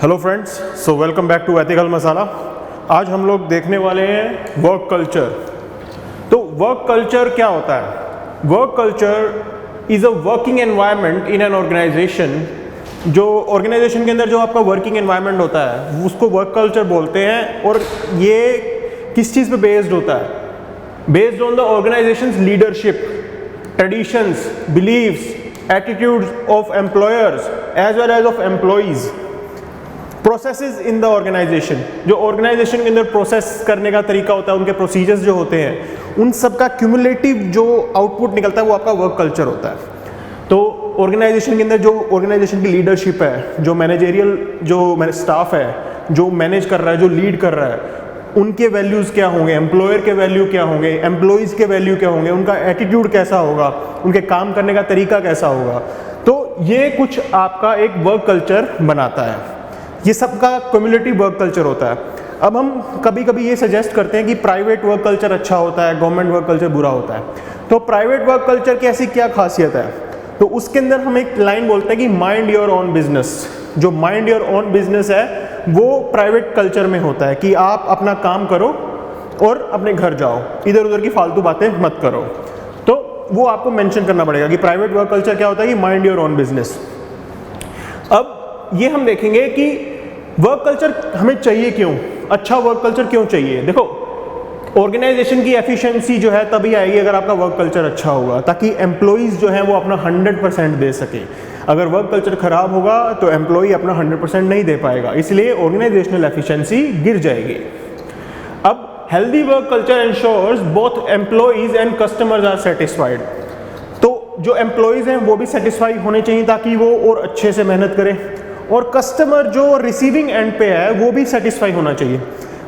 Hello friends, so welcome back to ethical Masala. आज हम लोग देखने वाले हैं वर्क कल्चर। तो वर्क कल्चर क्या होता है? Work culture is a working environment in an organisation. जो ऑर्गेनाइजेशन के अंदर जो आपका वर्किंग एनवायरनमेंट होता है उसको वर्क कल्चर बोलते हैं। और ये किस चीज़ पे बेस्ड होता है? Based on the organisation's leadership, traditions, believes, attitudes of employers as well as of employees, processes in the organisation. जो ऑर्गेनाइजेशन के अंदर प्रोसेस करने का तरीका होता है, उनके प्रोसीजर्स जो होते हैं, उन सब का क्यूमुलेटिव जो आउटपुट निकलता है वो आपका वर्क कल्चर होता है। तो ऑर्गेनाइजेशन के अंदर जो ऑर्गेनाइजेशन की लीडरशिप है, जो मैनेजेरियल जो स्टाफ है, जो मैनेज कर रहा है, जो लीड कर रहा है, उनके वैल्यूज़ क्या होंगे, एम्प्लॉयर के वैल्यू क्या होंगे, एम्प्लॉइज़ के वैल्यू क्या होंगे, उनका एटीट्यूड कैसा होगा, उनके काम करने का तरीका कैसा होगा। तो ये कुछ आपका एक वर्क कल्चर बनाता है। ये सबका क्यूमुलेटिव वर्क कल्चर होता है। अब हम कभी कभी ये सजेस्ट करते हैं कि प्राइवेट वर्क कल्चर अच्छा होता है, गवर्नमेंट वर्क कल्चर बुरा होता है। तो प्राइवेट वर्क कल्चर की ऐसी क्या खासियत है? तो उसके अंदर हम एक लाइन बोलते हैं कि माइंड योर ओन बिजनेस। जो माइंड योर ओन बिजनेस है वो प्राइवेट कल्चर में होता है कि आप अपना काम करो और अपने घर जाओ, इधर उधर की फालतू बातें मत करो। तो वो आपको मेंशन करना पड़ेगा कि प्राइवेट वर्क कल्चर क्या होता है कि माइंड योर ओन बिजनेस। अब ये हम देखेंगे कि वर्क कल्चर हमें चाहिए क्यों, अच्छा वर्क कल्चर क्यों चाहिए। देखो, ऑर्गेनाइजेशन की एफिशिएंसी जो है तभी आएगी अगर आपका वर्क कल्चर अच्छा होगा, ताकि एम्प्लॉइज़ जो हैं वो अपना 100% दे सके। अगर वर्क कल्चर खराब होगा तो एम्प्लॉई अपना 100% नहीं दे पाएगा, इसलिए ऑर्गेनाइजेशनल एफिशिएंसी गिर जाएगी। अब healthy work culture ensures both employees and customers are satisfied. तो जो एम्प्लॉइज़ हैं वो भी सेटिस्फाई होने चाहिए ताकि वो और अच्छे से मेहनत करें, और कस्टमर जो रिसीविंग एंड पे है वो भी सेटिस्फाई होना चाहिए।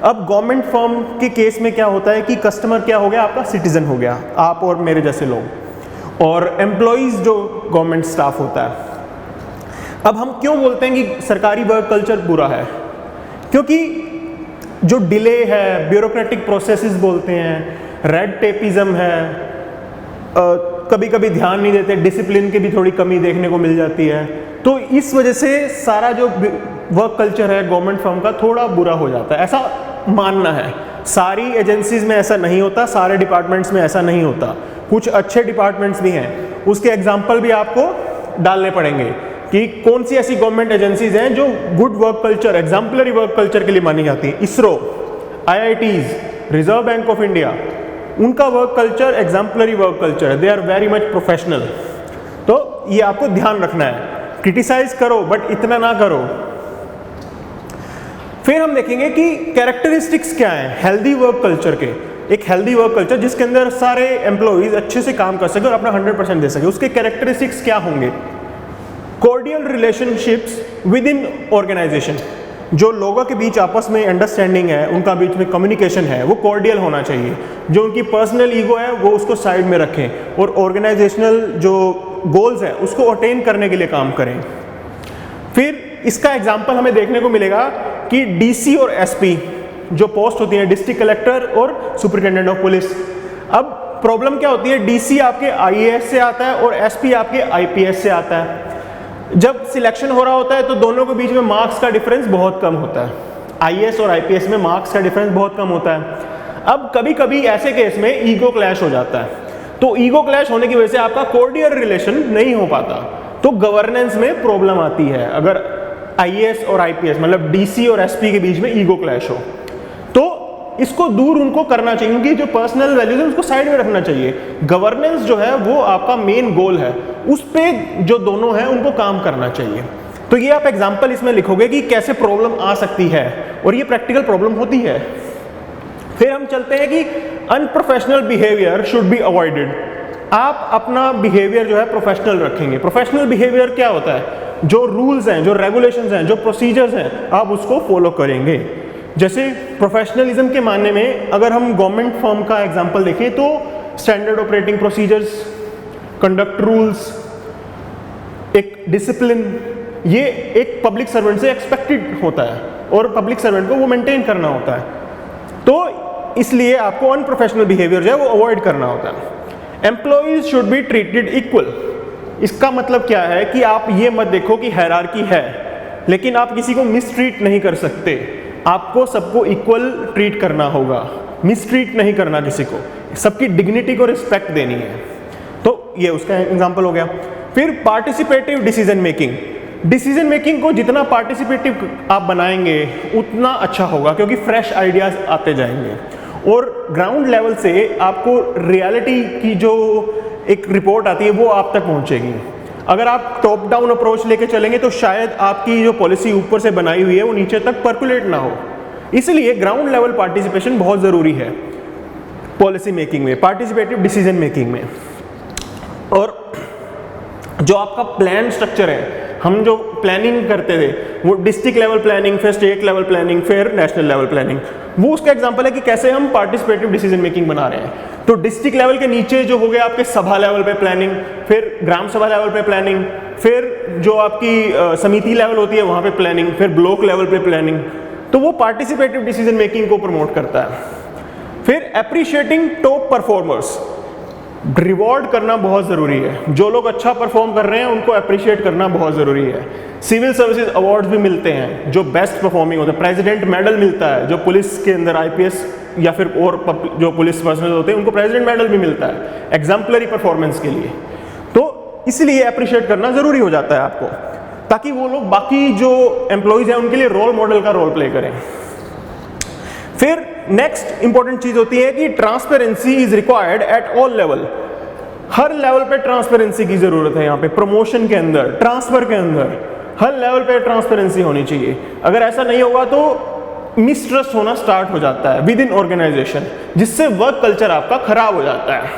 अब गवर्नमेंट फर्म के केस में क्या होता है कि कस्टमर क्या हो गया, आपका सिटीजन हो गया, आप और मेरे जैसे लोग, और एम्प्लॉइज़ जो गवर्नमेंट स्टाफ होता है। अब हम क्यों बोलते हैं कि सरकारी वर्क कल्चर बुरा है? क्योंकि जो डिले है, ब्यूरोक्रेटिक प्रोसेसेस बोलते हैं, रेड टेपिज्म है, कभी कभी ध्यान नहीं देते, डिसिप्लिन की भी थोड़ी कमी देखने को मिल जाती है। तो इस वजह से सारा जो वर्क कल्चर है गवर्नमेंट फर्म का थोड़ा बुरा हो जाता है, ऐसा मानना है। सारी एजेंसीज में ऐसा नहीं होता, सारे डिपार्टमेंट्स में ऐसा नहीं होता, कुछ अच्छे डिपार्टमेंट्स भी हैं। उसके एग्जाम्पल भी आपको डालने पड़ेंगे कि कौन सी ऐसी गवर्नमेंट एजेंसीज हैं जो good work culture, exemplary work culture के लिए मानी जाती हैं। ISRO, IITs, Reserve Bank of India, उनका work culture exemplary work culture है, they are very much professional. तो ये आपको ध्यान रखना है, क्रिटिसाइज करो बट इतना ना करो। फिर हम देखेंगे कि कैरेक्टरिस्टिक्स क्या हैं हेल्दी वर्क कल्चर के। एक हेल्दी वर्क कल्चर जिसके अंदर सारे एम्प्लॉइज अच्छे से काम कर सके और अपना 100% दे सके, उसके कैरेक्टरिस्टिक्स क्या होंगे? Cordial relationships within organisation. जो लोगों के बीच आपस में अंडरस्टैंडिंग है, उनका बीच में कम्युनिकेशन है, वो कॉर्डियल होना चाहिए। जो उनकी पर्सनल ईगो है वो उसको साइड में रखें और ऑर्गेनाइजेशनल जो गोल्स है उसको अटेन करने के लिए काम करें। फिर इसका एग्जाम्पल हमें देखने को मिलेगा कि DC और SP जो पोस्ट होती है, डिस्ट्रिक्ट कलेक्टर और सुपरिटेंडेंट ऑफ पुलिस। अब प्रॉब्लम क्या होती है, DC आपके IAS से आता है और SP आपके IPS से आता है। जब सिलेक्शन हो रहा होता है तो दोनों के बीच में मार्क्स का डिफरेंस बहुत कम होता है। IAS और IPS में मार्क्स का डिफरेंस बहुत कम होता है। अब कभी कभी ऐसे केस में ईगो क्लैश हो जाता है, तो ईगो क्लैश होने की वजह से आपका कोऑर्डिनेट रिलेशन नहीं हो पाता, तो गवर्नेंस में प्रॉब्लम आती है। अगर IAS और IPS मतलब DC और SP के बीच में ईगो क्लैश हो तो इसको दूर उनको करना चाहिए, क्योंकि जो पर्सनल वैल्यूज है उसको साइड में रखना चाहिए। गवर्नेंस जो है वो आपका मेन गोल है, उस पे जो दोनों हैं उनको काम करना चाहिए। तो ये आप एग्जांपल इसमें लिखोगे कि कैसे प्रॉब्लम आ सकती है, और ये प्रैक्टिकल प्रॉब्लम होती है। फिर हम चलते हैं कि unprofessional behaviour should be avoided. आप अपना बिहेवियर जो है प्रोफेशनल रखेंगे। प्रोफेशनल बिहेवियर क्या होता है? जो रूल्स हैं, जो रेगुलेशंस हैं, जो प्रोसीजर्स हैं, आप उसको फॉलो करेंगे। जैसे प्रोफेशनलिज्म के मानने में अगर हम गवर्नमेंट फर्म का एग्जांपल देखें तो standard operating procedures, conduct rules, एक डिसिप्लिन, ये एक पब्लिक सर्वेंट से एक्सपेक्टेड होता है और पब्लिक सर्वेंट को वो मेंटेन करना होता है। तो इसलिए आपको अनप्रोफेशनल बिहेवियर जो है वो अवॉइड करना होता है। Employees should be treated equal. इसका मतलब क्या है कि आप ये मत देखो कि हायरार्की है, लेकिन आप किसी को मिसट्रीट नहीं कर सकते। आपको सबको इक्वल ट्रीट करना होगा, मिसट्रीट नहीं करना किसी को, सबकी डिग्निटी को रिस्पेक्ट देनी है। तो ये उसका एग्जांपल हो गया। फिर participative decision making. Decision making को जितना पार्टिसिपेटिव आप बनाएंगे उतना अच्छा होगा, क्योंकि फ्रेश आइडियाज आते जाएंगे और ग्राउंड लेवल से आपको रियलिटी की जो एक रिपोर्ट आती है वो आप तक पहुंचेगी। अगर आप टॉप डाउन अप्रोच लेके चलेंगे तो शायद आपकी जो पॉलिसी ऊपर से बनाई हुई है वो नीचे तक पर्कुलेट ना हो। इसलिए ग्राउंड लेवल पार्टिसिपेशन बहुत ज़रूरी है पॉलिसी मेकिंग में, पार्टिसिपेटिव डिसीजन मेकिंग में। और जो आपका प्लान स्ट्रक्चर है, हम जो प्लानिंग करते थे वो डिस्ट्रिक्ट लेवल प्लानिंग, फिर स्टेट लेवल प्लानिंग, फिर नेशनल लेवल प्लानिंग, वो उसका एग्जांपल है कि कैसे हम पार्टिसिपेटिव डिसीजन मेकिंग बना रहे हैं। तो डिस्ट्रिक्ट लेवल के नीचे जो हो गया आपके सभा लेवल पे प्लानिंग, फिर ग्राम सभा लेवल पे प्लानिंग, फिर जो आपकी समिति लेवल होती है वहाँ पे प्लानिंग, फिर ब्लॉक लेवल पे प्लानिंग। तो वो पार्टिसिपेटिव डिसीजन मेकिंग को प्रमोट करता है। फिर एप्रिशिएटिंग टॉप परफॉर्मर्स, रिवॉर्ड करना बहुत ज़रूरी है। जो लोग अच्छा परफॉर्म कर रहे हैं उनको अप्रिशिएट करना बहुत ज़रूरी है। सिविल सर्विसेज अवार्ड्स भी मिलते हैं जो बेस्ट परफॉर्मिंग होते हैं, प्रेसिडेंट मेडल मिलता है जो पुलिस के अंदर आईपीएस या फिर और जो पुलिस पर्सनल होते हैं उनको प्रेसिडेंट मेडल भी मिलता है एग्जाम्पलरी परफॉर्मेंस के लिए। तो इसलिए अप्रिशिएट करना ज़रूरी हो जाता है आपको, ताकि वो लोग बाकी जो एम्प्लॉयज़ हैं उनके लिए रोल मॉडल का रोल प्ले करें। फिर नेक्स्ट इंपॉर्टेंट चीज होती है कि transparency is required at all level. Her level पे ट्रांसपेरेंसी की जरूरत है। यहाँ पे प्रमोशन के अंदर, ट्रांसफर के अंदर हर लेवल पे ट्रांसपेरेंसी होनी चाहिए। अगर ऐसा नहीं होगा तो मिसट्रस्ट होना स्टार्ट हो जाता है विद इन ऑर्गेनाइजेशन, जिससे वर्क कल्चर आपका खराब हो जाता है।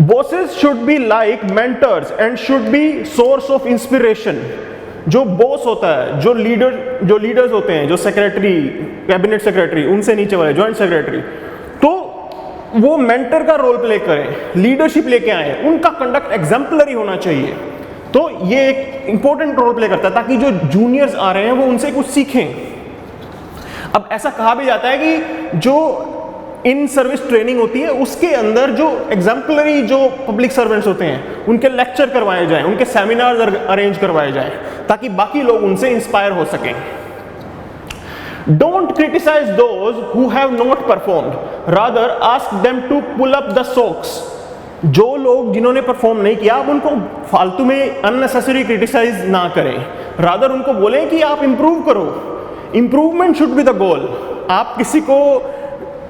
Bosses should be like mentors and should be source of inspiration. जो बॉस होता है, जो लीडर्स होते हैं, जो सेक्रेटरी, कैबिनेट सेक्रेटरी, उनसे नीचे वाले जॉइंट सेक्रेटरी, तो वो मेंटर का रोल प्ले करें, लीडरशिप लेके आए, उनका कंडक्ट एग्जाम्पलरी होना चाहिए। तो ये एक इंपॉर्टेंट रोल प्ले करता है ताकि जो जूनियर्स आ रहे हैं वो उनसे कुछ सीखें। अब ऐसा कहा भी जाता है कि जो इन सर्विस ट्रेनिंग होती है उसके अंदर जो एग्जाम्पलरी जो पब्लिक सर्वेंट्स होते हैं उनके लेक्चर करवाए जाएं, उनके सेमिनार्स अरेंज करवाए जाएं, ताकि बाकी लोग उनसे इंस्पायर हो सकें। Don't criticise those who have not performed, rather ask them to pull up the socks. जो लोग जिन्होंने परफॉर्म नहीं किया आप उनको फालतू में अननेसेसरी क्रिटिसाइज ना करें, रादर उनको बोलें कि आप इंप्रूव करो। Improvement should be the goal. आप किसी को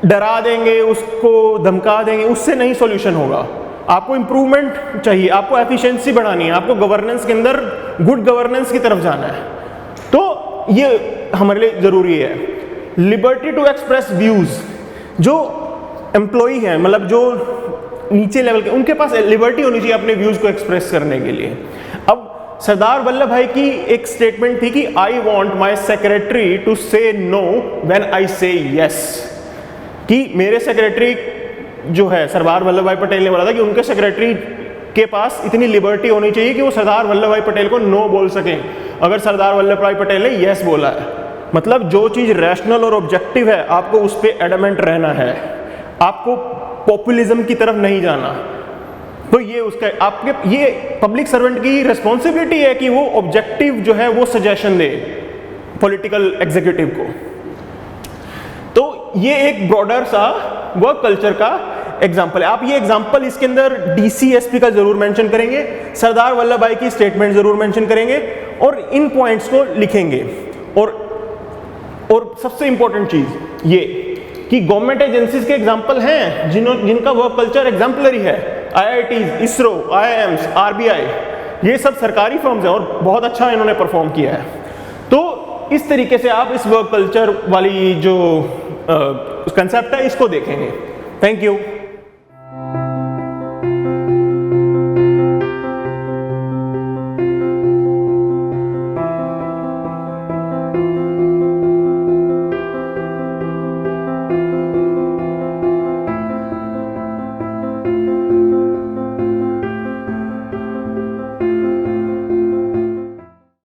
डरा देंगे, उसको धमका देंगे, उससे नहीं सॉल्यूशन होगा। आपको इंप्रूवमेंट चाहिए, आपको एफिशिएंसी बढ़ानी है, आपको गवर्नेंस के अंदर गुड गवर्नेंस की तरफ जाना है। तो ये हमारे लिए ज़रूरी है। Liberty to express views. जो एम्प्लॉई हैं, मतलब जो नीचे लेवल के, उनके पास लिबर्टी होनी चाहिए अपने व्यूज़ को एक्सप्रेस करने के लिए। अब सरदार वल्लभ भाई की एक स्टेटमेंट थी कि I want my secretary to say no when I say yes. कि मेरे सेक्रेटरी जो है, सरदार वल्लभ भाई पटेल ने बोला था कि उनके सेक्रेटरी के पास इतनी लिबर्टी होनी चाहिए कि वो सरदार वल्लभ भाई पटेल को नो बोल सकें अगर सरदार वल्लभ भाई पटेल ने यस बोला है। मतलब जो चीज़ रैशनल और ऑब्जेक्टिव है आपको उस पर एडमेंट रहना है, आपको पॉपुलिज्म की तरफ नहीं जाना। तो ये उसका आपके ये पब्लिक सर्वेंट की रिस्पॉन्सिबिलिटी है कि वो ऑब्जेक्टिव जो है वो सजेशन दे पॉलिटिकल एग्जीक्यूटिव को। तो ये एक ब्रॉडर सा वर्क कल्चर का एग्जाम्पल है। आप ये एग्जाम्पल इसके अंदर डीसीएसपी का जरूर मेंशन करेंगे, सरदार वल्लभ भाई की स्टेटमेंट जरूर मेंशन करेंगे और इन पॉइंट्स को लिखेंगे। और सबसे इंपॉर्टेंट चीज ये कि गवर्नमेंट एजेंसीज के एग्जाम्पल हैं जिनका वर्क कल्चर एग्जाम्पलरी है। आईआईटीज, इसरो, आईआईएम्स, आरबीआई, ये सब सरकारी फर्म्स हैं और बहुत अच्छा इन्होंने परफॉर्म किया है। तो इस तरीके से आप इस वर्क कल्चर वाली जो कंसेप्ट है इसको देखेंगे। Thank you.